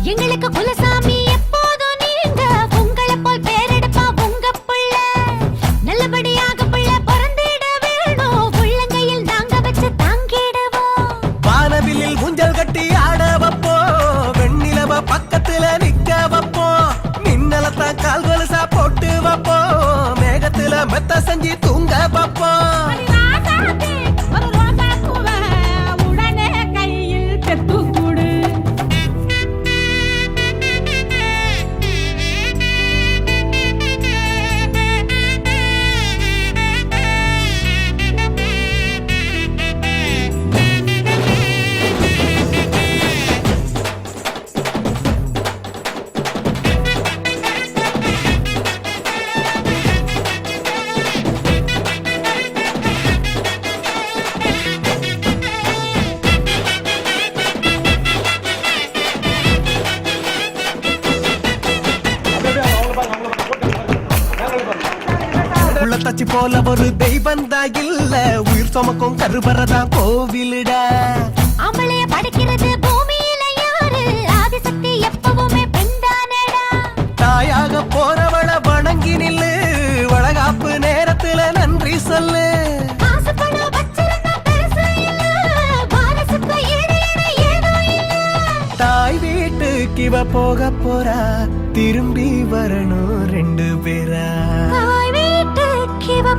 எங்களுக்கு குலசாமி எப்போதும் நீங்க உங்களை போல் பேரெடுப்பா உங்க புள்ள நல்லபடியாக புள்ள பிறந்திட வேணும் உள்ளங்கையில் நாங்க வச்சு தாங்கிடுவோம் வானவில்லில் ஊஞ்சல் கட்டி ஆட வைப்போம் வெண்ணிலவ பக்கத்துல நிக்க வைப்போம் மின்னலத்தான் கால் கொலுசா போட்டு வைப்போம் மேகத்துல மெத்த செஞ்சு தூங்க வைப்போம் உடனே கையில் பெத்து தச்சு போல ஒரு தெய்வந்தா இல்ல உயிர் சுமக்கும் கருபரதான் கோவிலுடா அமளைய படைக்கிறது பூமியில யாரு ஆதிசக்தி எப்பவுமே பெண்தானடா தாயாக போறவள வணங்கி நில்லு வளகாப்பு நேரத்துல நன்றி சொல்லு தாய் வீட்டுக்கு இவ போக போறா திரும்பி வரணும் ரெண்டு பேரா இவ